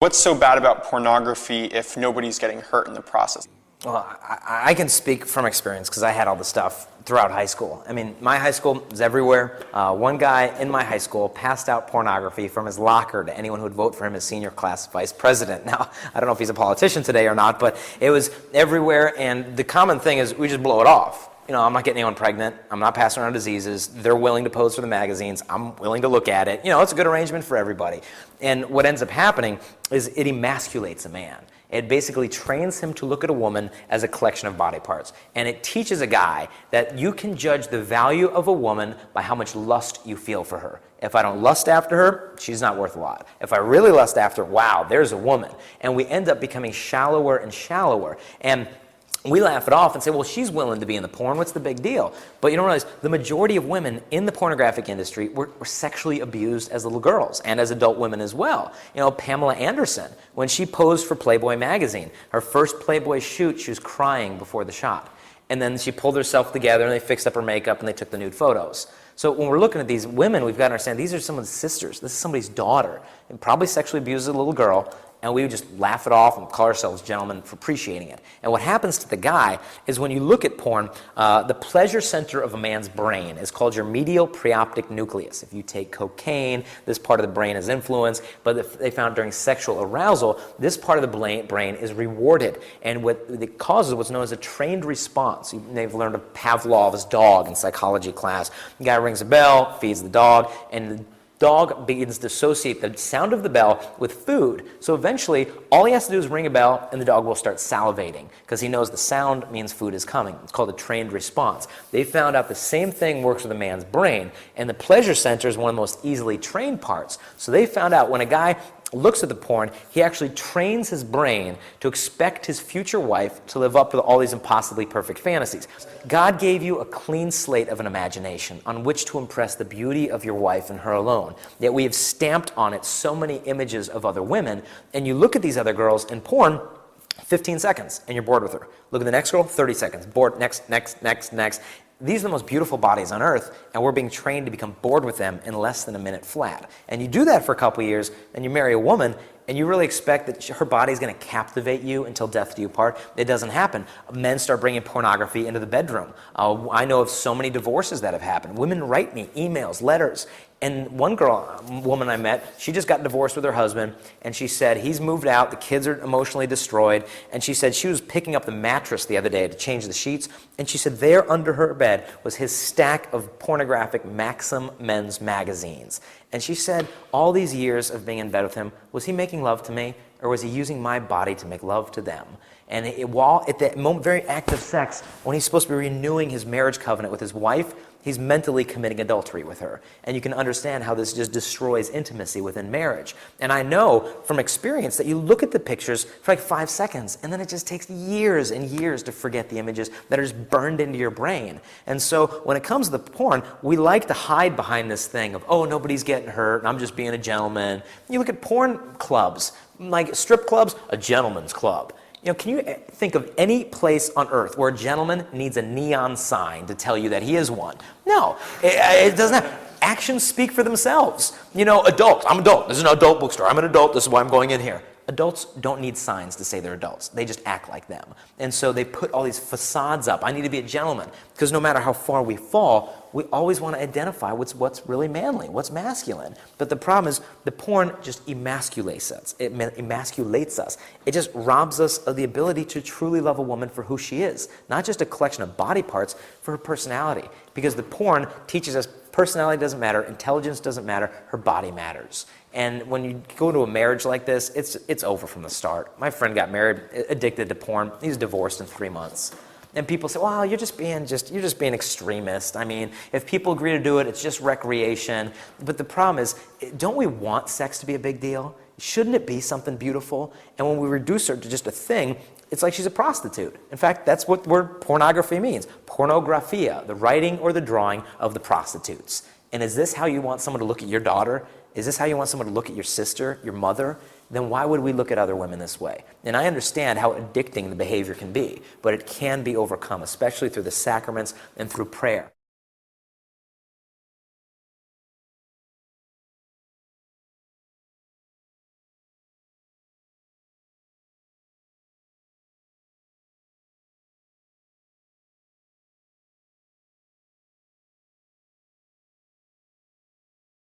What's so bad about pornography if nobody's getting hurt in the process? Well, I can speak from experience because I had all the stuff throughout high school. I mean, my high school was everywhere. One guy in my high school passed out pornography from his locker to anyone who would vote for him as senior class vice president. Now, I don't know if he's a politician today or not, but it was everywhere, and the common thing is we just blow it off. You know, I'm not getting anyone pregnant. I'm not passing around diseases. They're willing to pose for the magazines. I'm willing to look at it. You know, it's a good arrangement for everybody. And what ends up happening is it emasculates a man. It basically trains him to look at a woman as a collection of body parts. And it teaches a guy that you can judge the value of a woman by how much lust you feel for her. If I don't lust after her, she's not worth a lot. If I really lust after her, wow, there's a woman. And we end up becoming shallower and shallower. And we laugh it off and say, well, she's willing to be in the porn. What's the big deal? But you don't realize the majority of women in the pornographic industry were sexually abused as little girls and as adult women as well. You know, Pamela Anderson, when she posed for Playboy magazine, her first Playboy shoot, she was crying before the shot. And then she pulled herself together and they fixed up her makeup and they took the nude photos. So when we're looking at these women, we've got to understand these are someone's sisters. This is somebody's daughter and probably sexually abused as a little girl. And we would just laugh it off and call ourselves gentlemen for appreciating it. And what happens to the guy is when you look at porn, the pleasure center of a man's brain is called your medial preoptic nucleus. If you take cocaine, this part of the brain is influenced, but they found during sexual arousal, this part of the brain is rewarded. And what it causes what's known as a trained response. They've learned of Pavlov's dog in psychology class. The guy rings a bell, feeds the dog, and the dog begins to associate the sound of the bell with food. So eventually, all he has to do is ring a bell and the dog will start salivating because he knows the sound means food is coming. It's called a trained response. They found out the same thing works with a man's brain, and the pleasure center is one of the most easily trained parts. So they found out when a guy looks at the porn, he actually trains his brain to expect his future wife to live up to all these impossibly perfect fantasies. God gave you a clean slate of an imagination on which to impress the beauty of your wife and her alone. Yet we have stamped on it so many images of other women, and you look at these other girls in porn, 15 seconds, and you're bored with her. Look at the next girl, 30 seconds, bored, next. These are the most beautiful bodies on earth, and we're being trained to become bored with them in less than a minute flat. And you do that for a couple of years, and you marry a woman, and you really expect that her body is going to captivate you until death do you part. It doesn't happen. Men start bringing pornography into the bedroom. I know of so many divorces that have happened. Women write me emails, letters. And one woman I met, she just got divorced with her husband, and she said he's moved out, the kids are emotionally destroyed, and she said she was picking up the mattress the other day to change the sheets, and she said there under her bed was his stack of pornographic Maxim men's magazines. And she said all these years of being in bed with him, was he making love to me, or was he using my body to make love to them? And while at that moment, very act of sex, when he's supposed to be renewing his marriage covenant with his wife, he's mentally committing adultery with her. And you can understand how this just destroys intimacy within marriage. And I know from experience that you look at the pictures for like 5 seconds, and then it just takes years and years to forget the images that are just burned into your brain. And so when it comes to the porn, we like to hide behind this thing of, oh, nobody's getting hurt, and I'm just being a gentleman. You look at porn clubs, like strip clubs, a gentleman's club. You know, can you think of any place on earth where a gentleman needs a neon sign to tell you that he is one? No, it doesn't have. Actions speak for themselves. You know, adults, I'm adult. This is an adult bookstore. I'm an adult. This is why I'm going in here. Adults don't need signs to say they're adults. They just act like them. And so they put all these facades up. I need to be a gentleman. Because no matter how far we fall, we always want to identify what's really manly, what's masculine. But the problem is the porn just emasculates us. It emasculates us. It just robs us of the ability to truly love a woman for who she is. Not just a collection of body parts, for her personality. Because the porn teaches us personality doesn't matter, intelligence doesn't matter, her body matters. And when you go to a marriage like this, it's over from the start. My friend got married, addicted to porn. He's divorced in 3 months. And people say, well, you're just being extremist. I mean, if people agree to do it, it's just recreation. But the problem is, don't we want sex to be a big deal? Shouldn't it be something beautiful? And when we reduce her to just a thing, it's like she's a prostitute. In fact, that's what the word pornography means. Pornografia, the writing or the drawing of the prostitutes. And is this how you want someone to look at your daughter? Is this how you want someone to look at your sister, your mother? Then why would we look at other women this way? And I understand how addicting the behavior can be, but it can be overcome, especially through the sacraments and through prayer.